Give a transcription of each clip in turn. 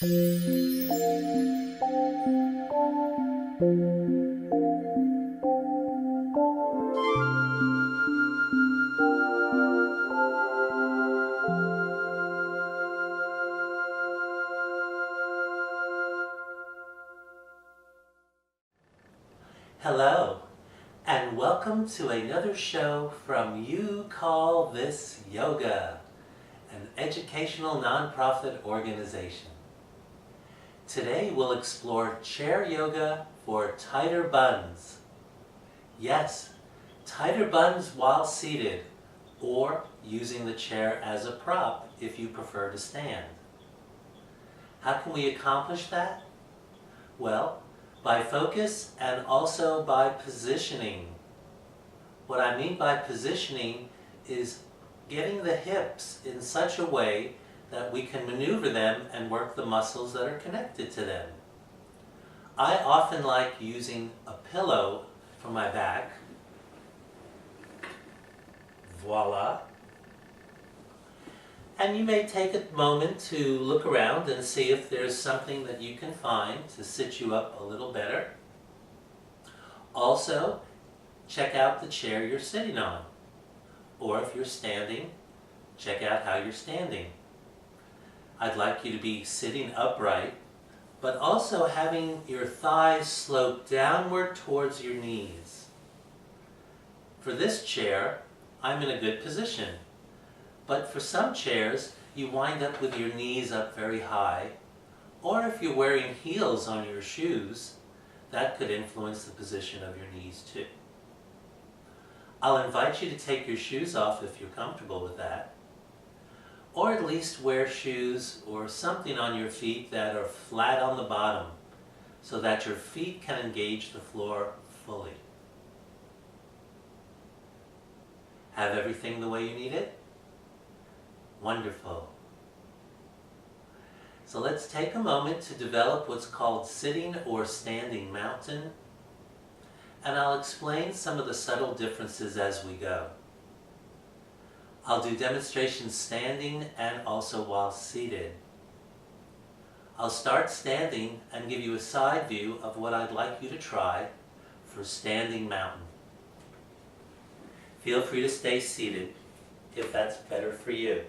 Hello, and welcome to another show from You Call This Yoga, an educational nonprofit organization. Today we'll explore chair yoga for tighter buns. Yes, tighter buns while seated, or using the chair as a prop if you prefer to stand. How can we accomplish that? Well, by focus and also by positioning. What I mean by positioning is getting the hips in such a way that we can maneuver them and work the muscles that are connected to them. I often like using a pillow for my back. Voila. And you may take a moment to look around and see if there's something that you can find to sit you up a little better. Also, check out the chair you're sitting on. Or if you're standing, check out how you're standing. I'd like you to be sitting upright, but also having your thighs slope downward towards your knees. For this chair, I'm in a good position. But for some chairs, you wind up with your knees up very high, or if you're wearing heels on your shoes, that could influence the position of your knees too. I'll invite you to take your shoes off if you're comfortable with that, or at least wear shoes or something on your feet that are flat on the bottom, so that your feet can engage the floor fully. Have everything the way you need it? Wonderful. So let's take a moment to develop what's called sitting or standing mountain, and I'll explain some of the subtle differences as we go. I'll do demonstrations standing and also while seated. I'll start standing and give you a side view of what I'd like you to try for standing mountain. Feel free to stay seated if that's better for you.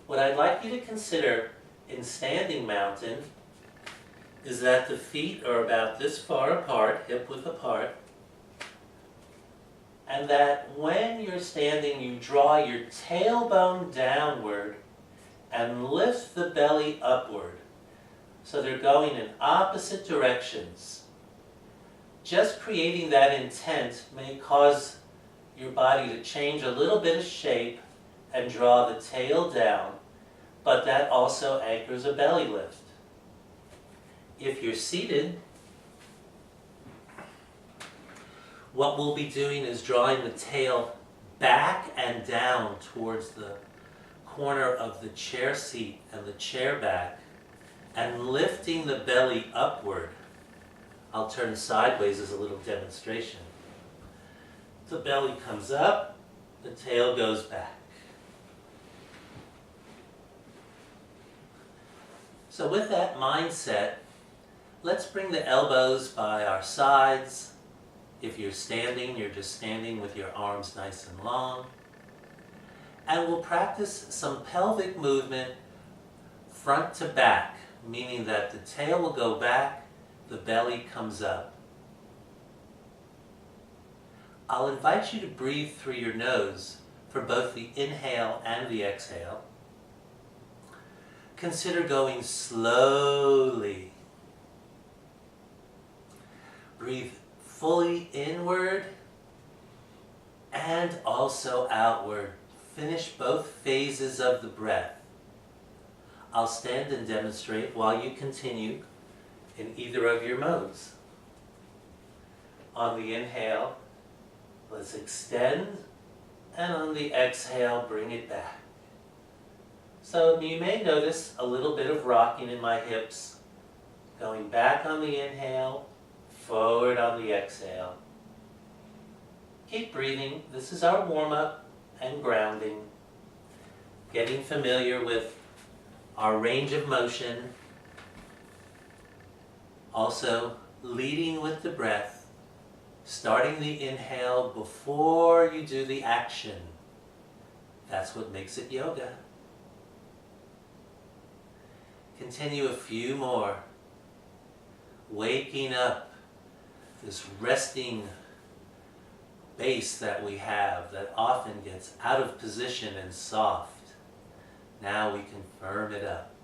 What I'd like you to consider in standing mountain is that the feet are about this far apart, hip width apart, and that when you're standing, you draw your tailbone downward and lift the belly upward. So they're going in opposite directions. Just creating that intent may cause your body to change a little bit of shape and draw the tail down, but that also anchors a belly lift. If you're seated, what we'll be doing is drawing the tail back and down towards the corner of the chair seat and the chair back, and lifting the belly upward. I'll turn sideways as a little demonstration. The belly comes up, the tail goes back. So with that mindset, let's bring the elbows by our sides. If you're standing, you're just standing with your arms nice and long. And we'll practice some pelvic movement front to back, meaning that the tail will go back, the belly comes up. I'll invite you to breathe through your nose for both the inhale and the exhale. Consider going slowly. Breathe fully inward and also outward. Finish both phases of the breath. I'll stand and demonstrate while you continue in either of your modes. On the inhale, let's extend, and on the exhale, bring it back. So you may notice a little bit of rocking in my hips, going back on the inhale, forward on the exhale. Keep breathing. This is our warm-up and grounding. Getting familiar with our range of motion. Also, leading with the breath, starting the inhale before you do the action. That's what makes it yoga. Continue a few more. Waking up this resting base that we have that often gets out of position and soft. Now we can firm it up.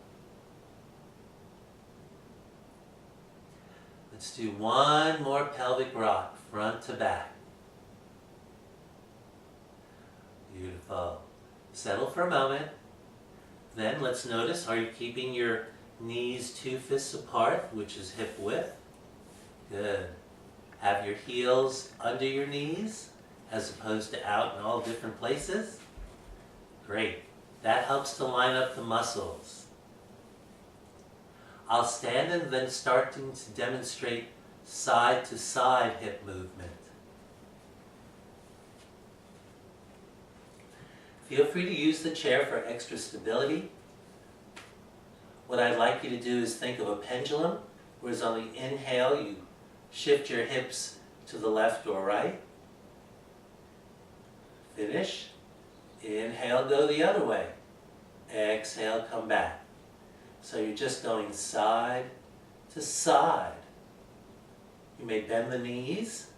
Let's do one more pelvic rock, front to back. Beautiful. Settle for a moment. Then let's notice, are you keeping your knees 2 fists apart, which is hip width? Good. Have your heels under your knees as opposed to out in all different places? Great. That helps to line up the muscles. I'll stand and then starting to demonstrate side to side hip movement. Feel free to use the chair for extra stability. What I'd like you to do is think of a pendulum, whereas on the inhale you shift your hips to the left or right. Finish. Inhale, go the other way. Exhale, come back. So you're just going side to side. You may bend the knees,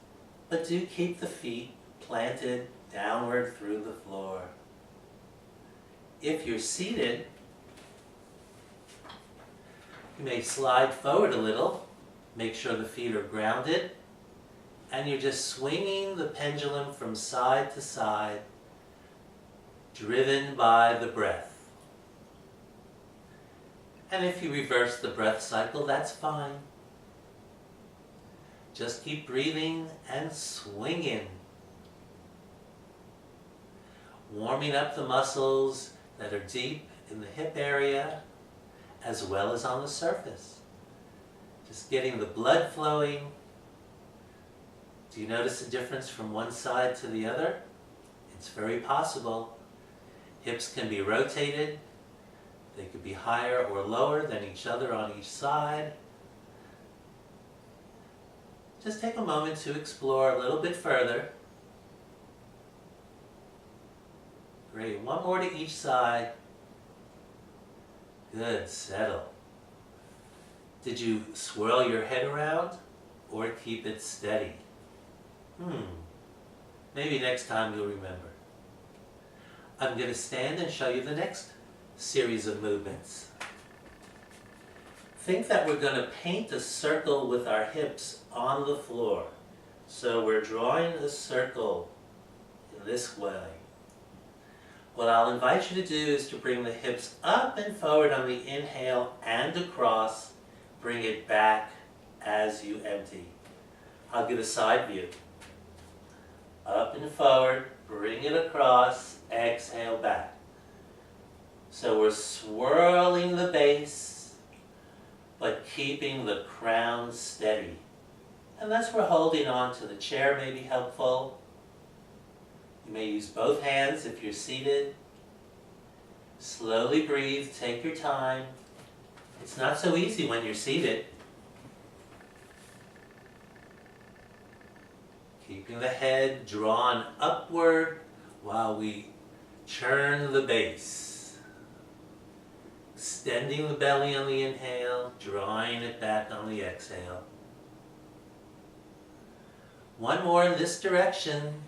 but do keep the feet planted downward through the floor. If you're seated, you may slide forward a little, make sure the feet are grounded, and you're just swinging the pendulum from side to side, driven by the breath. And if you reverse the breath cycle, that's fine. Just keep breathing and swinging. Warming up the muscles that are deep in the hip area as well as on the surface. Just getting the blood flowing. Do you notice a difference from one side to the other? It's very possible. Hips can be rotated. They could be higher or lower than each other on each side. Just take a moment to explore a little bit further. Great. One more to each side. Good. Settle. Did you swirl your head around or keep it steady? Maybe next time you'll remember. I'm going to stand and show you the next series of movements. Think that we're going to paint a circle with our hips on the floor. So we're drawing a circle in this way. What I'll invite you to do is to bring the hips up and forward on the inhale and across. Bring it back as you empty. I'll give a side view. Up and forward, bring it across, exhale back. So we're swirling the base, but keeping the crown steady. Unless we're holding on to the chair may be helpful. You may use both hands if you're seated. Slowly breathe, take your time. It's not so easy when you're seated. Keeping the head drawn upward while we churn the base. Extending the belly on the inhale, drawing it back on the exhale. One more in this direction.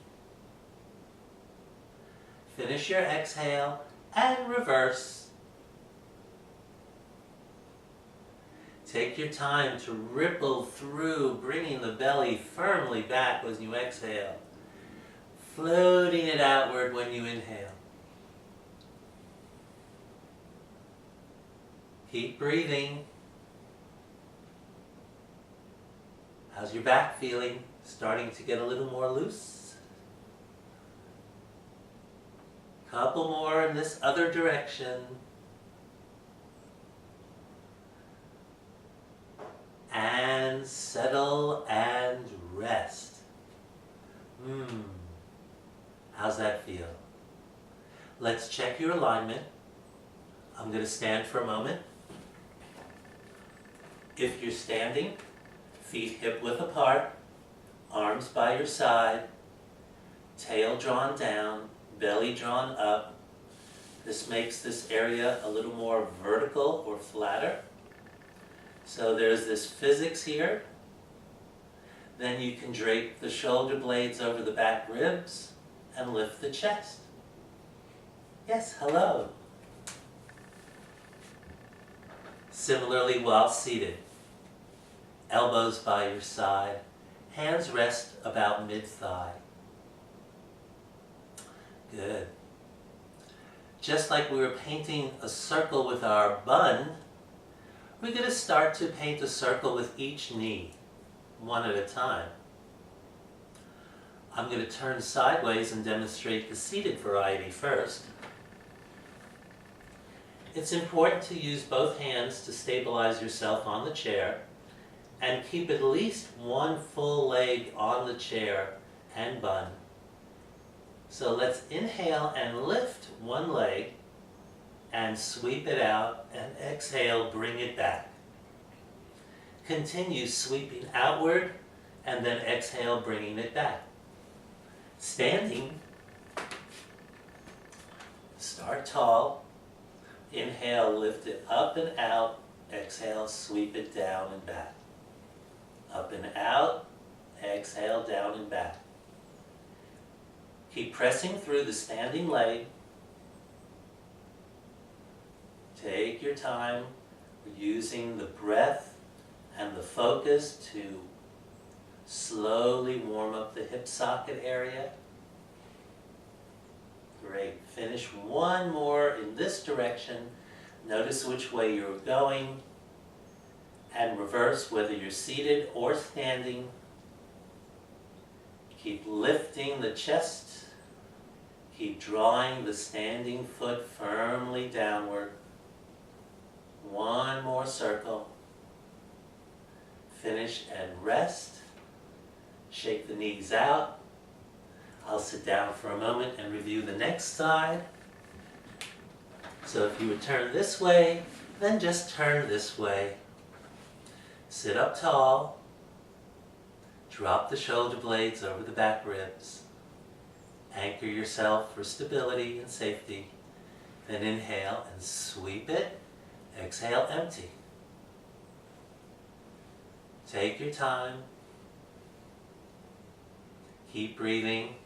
Finish your exhale and reverse. Take your time to ripple through, bringing the belly firmly back as you exhale. Floating it outward when you inhale. Keep breathing. How's your back feeling? Starting to get a little more loose? Couple more in this other direction. And settle and rest. How's that feel? Let's check your alignment. I'm going to stand for a moment. If you're standing, feet hip-width apart, arms by your side, tail drawn down, belly drawn up. This makes this area a little more vertical or flatter. So there's this physics here. Then you can drape the shoulder blades over the back ribs and lift the chest. Yes, hello. Similarly while seated, elbows by your side, hands rest about mid-thigh. Good. Just like we were painting a circle with our bun, we're going to start to paint a circle with each knee, one at a time. I'm going to turn sideways and demonstrate the seated variety first. It's important to use both hands to stabilize yourself on the chair and keep at least one full leg on the chair and bun. So let's inhale and lift one leg and sweep it out, and exhale, bring it back. Continue sweeping outward and then exhale, bringing it back. Standing, start tall, inhale, lift it up and out, exhale, sweep it down and back. Up and out, exhale, down and back. Keep pressing through the standing leg. Take your time using the breath and the focus to slowly warm up the hip socket area. Great. Finish one more in this direction. Notice which way you're going and reverse whether you're seated or standing. Keep lifting the chest. Keep drawing the standing foot firmly downward. One more circle. Finish and rest. Shake the knees out. I'll sit down for a moment and review the next side. So if you would turn this way, then just turn this way. Sit up tall. Drop the shoulder blades over the back ribs. Anchor yourself for stability and safety. Then inhale and sweep it. Exhale, empty. Take your time. Keep breathing.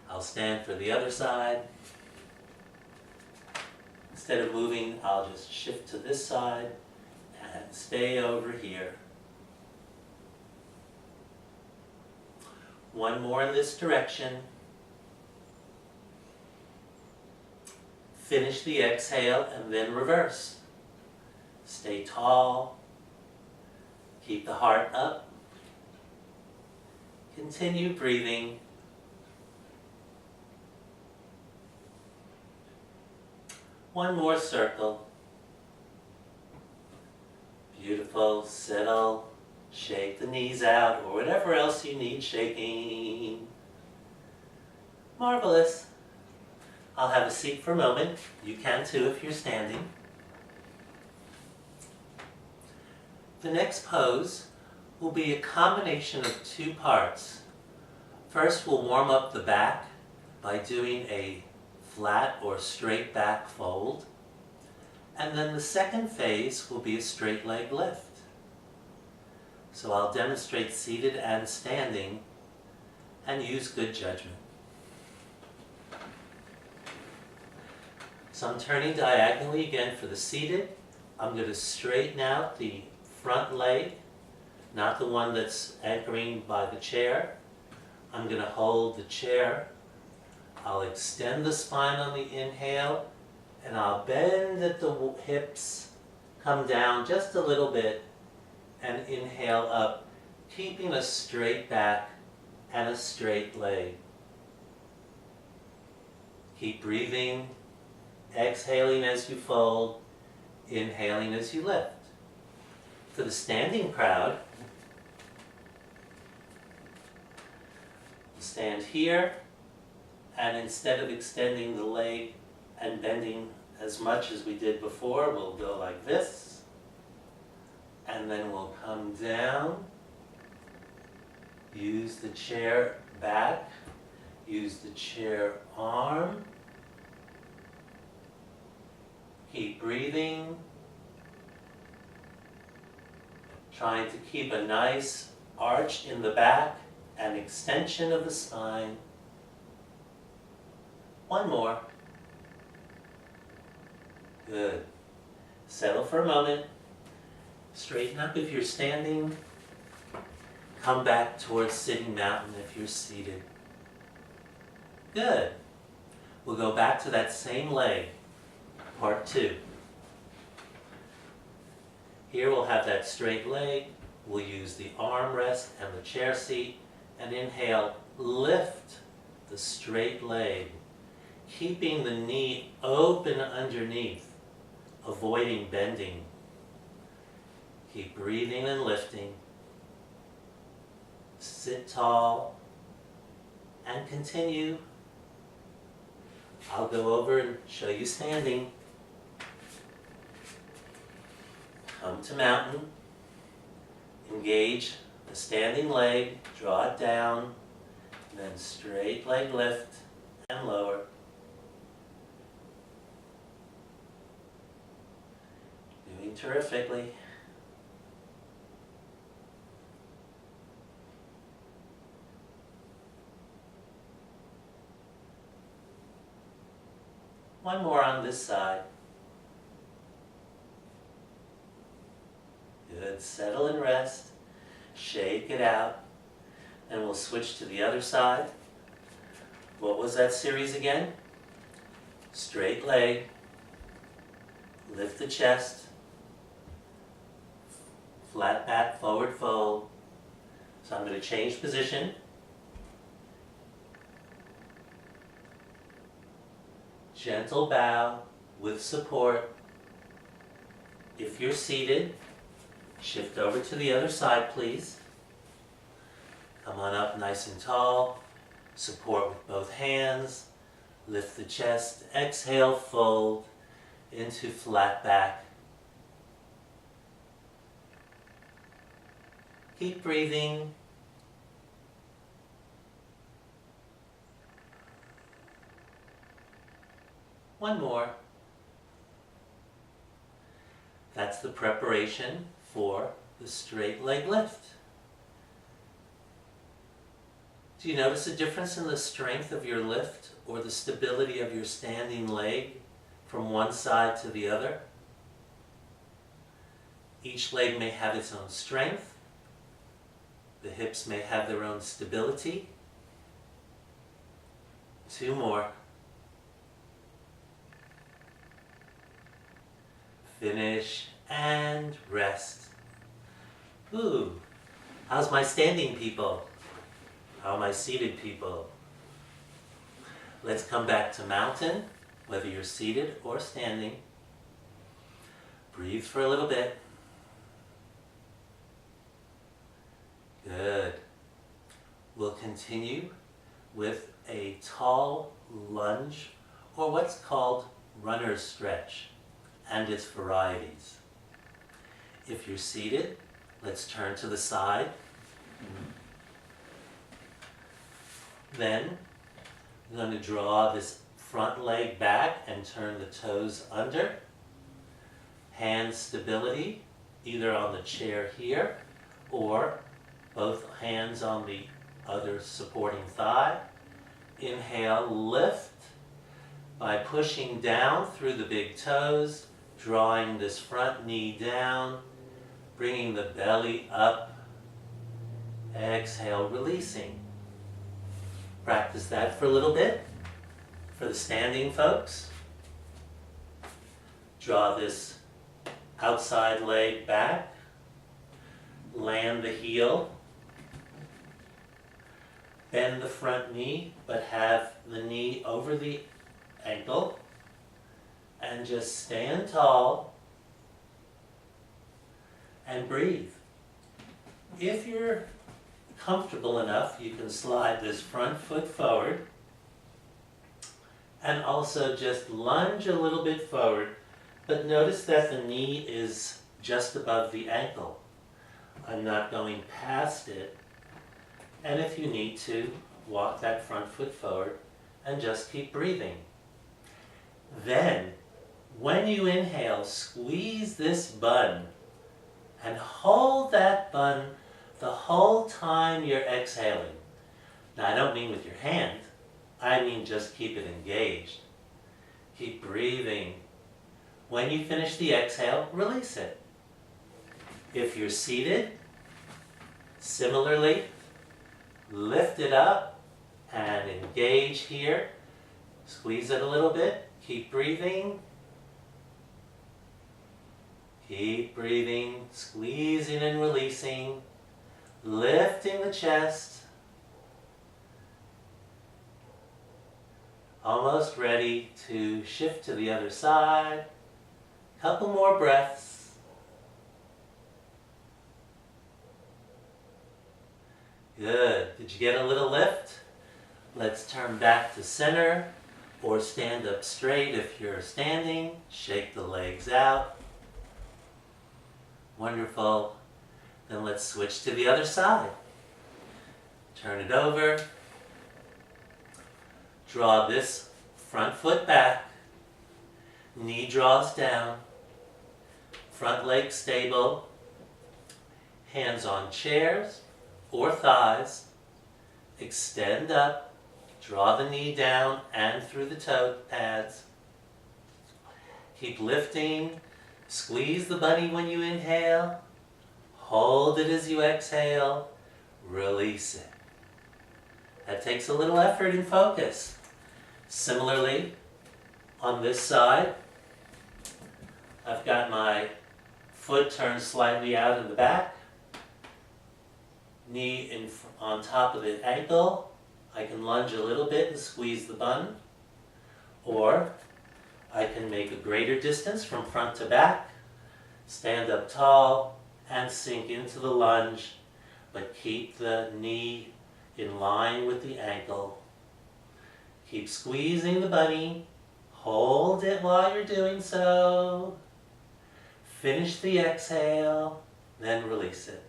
I'll stand for the other side. Instead of moving, I'll just shift to this side and stay over here. One more in this direction. Finish the exhale and then reverse. Stay tall. Keep the heart up. Continue breathing. One more circle. Beautiful. Settle. Shake the knees out or whatever else you need shaking. Marvelous. I'll have a seat for a moment. You can too if you're standing. The next pose will be a combination of two parts. First, we'll warm up the back by doing a flat or straight back fold. And then the second phase will be a straight leg lift. So I'll demonstrate seated and standing and use good judgment. So I'm turning diagonally again for the seated. I'm going to straighten out the front leg, not the one that's anchoring by the chair. I'm going to hold the chair. I'll extend the spine on the inhale, and I'll bend at the hips, come down just a little bit, and inhale up, keeping a straight back and a straight leg. Keep breathing, exhaling as you fold, inhaling as you lift. For the standing crowd, stand here, and instead of extending the leg and bending as much as we did before. We'll go like this, and then we'll come down, use the chair back, use the chair arm, keep breathing, trying to keep a nice arch in the back and extension of the spine. One more. Good. Settle for a moment. Straighten up if you're standing. Come back towards sitting mountain if you're seated. Good. We'll go back to that same leg, part 2. Here we'll have that straight leg. We'll use the armrest and the chair seat, and inhale, lift the straight leg, keeping the knee open underneath, avoiding bending. Keep breathing and lifting. Sit tall and continue. I'll go over and show you standing. Come to mountain. Engage the standing leg, draw it down, then straight leg lift and lower. Doing terrifically. One more on this side. Good. Settle and rest. Shake it out. And we'll switch to the other side. What was that series again? Straight leg. Lift the chest. Flat back, forward fold. So I'm going to change position. Gentle bow with support. If you're seated, shift over to the other side, please. Come on up nice and tall. Support with both hands. Lift the chest. Exhale, fold into flat back. Keep breathing. One more. That's the preparation for the straight leg lift. Do you notice a difference in the strength of your lift or the stability of your standing leg from one side to the other? Each leg may have its own strength. The hips may have their own stability. 2 more. Finish and rest. Ooh, how's my standing people? How are my seated people? Let's come back to mountain, whether you're seated or standing. Breathe for a little bit. Good. We'll continue with a tall lunge, or what's called runner's stretch, and its varieties. If you're seated, let's turn to the side. Then, I'm going to draw this front leg back and turn the toes under. Hand stability, either on the chair here, or both hands on the other supporting thigh. Inhale, lift by pushing down through the big toes, drawing this front knee down, bringing the belly up. Exhale, releasing. Practice that for a little bit. For the standing folks, draw this outside leg back, land the heel, bend the front knee, but have the knee over the ankle, and just stand tall and breathe. If you're comfortable enough, you can slide this front foot forward And also just lunge a little bit forward, but notice that the knee is just above the ankle. I'm not going past it. And if you need to, walk that front foot forward and just keep breathing. Then, when you inhale, squeeze this bun and hold that bun the whole time you're exhaling. Now, I don't mean with your hand. I mean just keep it engaged. Keep breathing. When you finish the exhale, release it. If you're seated, similarly, lift it up and engage here. Squeeze it a little bit. Keep breathing. Keep breathing, squeezing and releasing, lifting the chest. Almost ready to shift to the other side. Couple more breaths. Good. Did you get a little lift? Let's turn back to center or stand up straight if you're standing. Shake the legs out. Wonderful. Then let's switch to the other side. Turn it over. Draw this front foot back. Knee draws down. Front leg stable. Hands on chairs or thighs. Extend up. Draw the knee down and through the toe pads. Keep lifting. Squeeze the bunny when you inhale. Hold it as you exhale. Release it. That takes a little effort and focus. Similarly, on this side, I've got my foot turned slightly out in the back. Knee on top of the ankle. I can lunge a little bit and squeeze the bun. Or I can make a greater distance from front to back, stand up tall, and sink into the lunge, but keep the knee in line with the ankle. Keep squeezing the bunny. Hold it while you're doing so. Finish the exhale, then release it.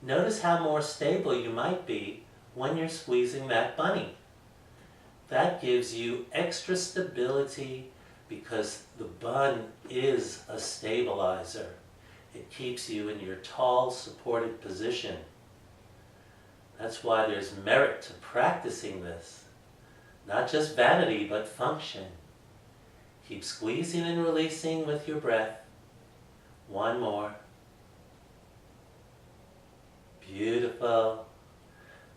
Notice how more stable you might be when you're squeezing that bunny. That gives you extra stability because the bun is a stabilizer. It keeps you in your tall, supported position. That's why there's merit to practicing this. Not just vanity, but function. Keep squeezing and releasing with your breath. One more. Beautiful.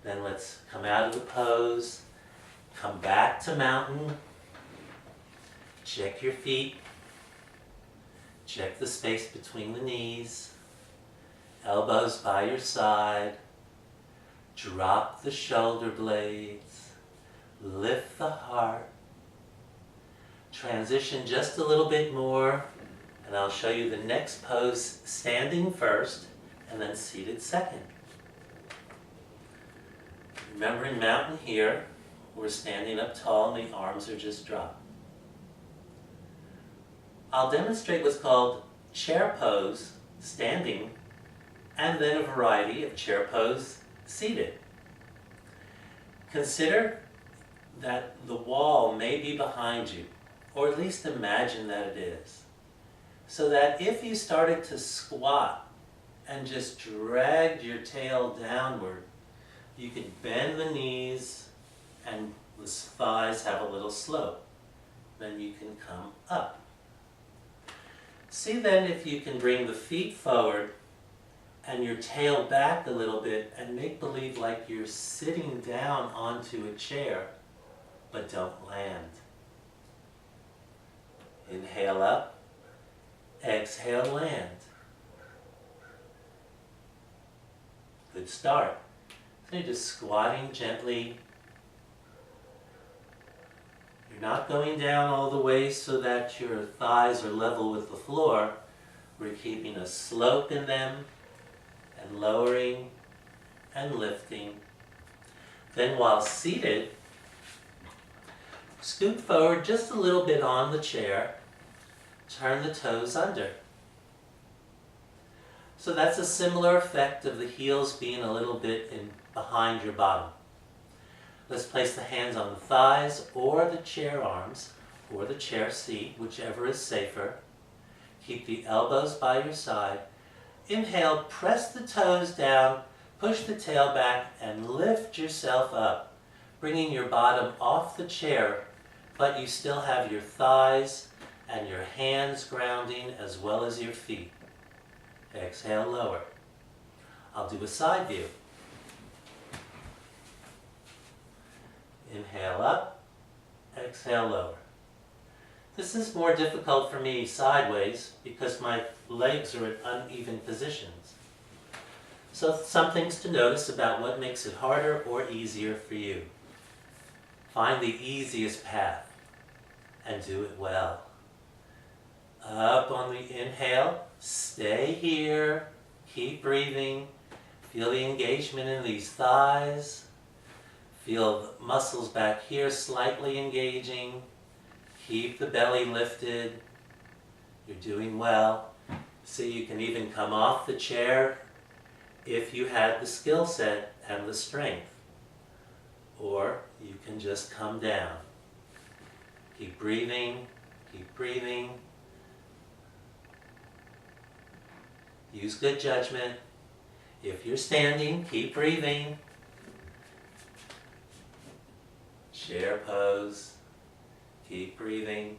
Then let's come out of the pose. Come back to mountain. Check your feet. Check the space between the knees. Elbows by your side. Drop the shoulder blades. Lift the heart. Transition just a little bit more, and I'll show you the next pose standing first and then seated second. Remembering mountain here, we're standing up tall and the arms are just dropped. I'll demonstrate what's called chair pose, standing, and then a variety of chair pose, seated. Consider that the wall may be behind you, or at least imagine that it is. So that if you started to squat and just dragged your tail downward, you could bend the knees and the thighs have a little slope. Then you can come up. See then if you can bring the feet forward and your tail back a little bit and make believe like you're sitting down onto a chair, but don't land. Inhale up, exhale, land. Good start. So you're just squatting gently. You're not going down all the way so that your thighs are level with the floor. We're keeping a slope in them and lowering and lifting. Then while seated, Scoot forward just a little bit on the chair. Turn the toes under. So that's a similar effect of the heels being a little bit behind your bottom. Let's place the hands on the thighs or the chair arms or the chair seat, whichever is safer. Keep the elbows by your side. Inhale, press the toes down, push the tail back, and lift yourself up, bringing your bottom off the chair, but you still have your thighs and your hands grounding as well as your feet. Exhale, lower. I'll do a side view. Inhale up, exhale, lower. This is more difficult for me sideways because my legs are at uneven positions. So some things to notice about what makes it harder or easier for you. Find the easiest path and do it well. Up on the inhale, stay here, keep breathing, feel the engagement in these thighs, feel the muscles back here slightly engaging, keep the belly lifted, you're doing well. See, you can even come off the chair if you had the skill set and the strength, or you can just come down. Keep breathing, keep breathing. Use good judgment. If you're standing, keep breathing. Chair pose. Keep breathing.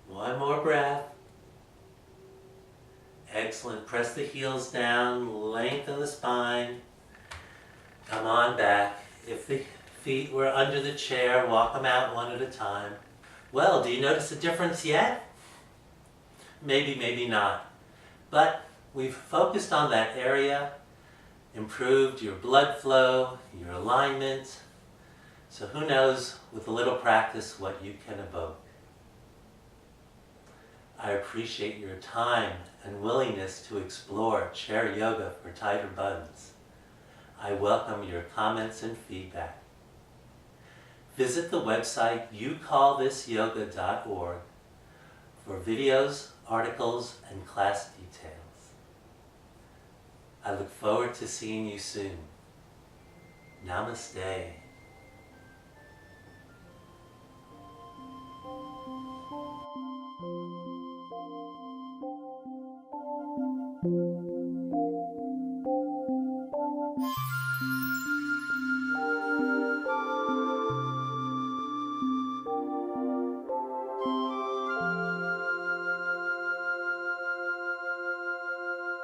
One more breath. Excellent. Press the heels down, lengthen the spine. Come on back. If the feet were under the chair, walk them out one at a time. Well, do you notice a difference yet? Maybe, maybe not. But we've focused on that area, improved your blood flow, your alignment. So who knows, with a little practice, what you can evoke. I appreciate your time and willingness to explore chair yoga for tighter buns. I welcome your comments and feedback. Visit the website youcallthisyoga.org for videos, articles, and class details. I look forward to seeing you soon. Namaste.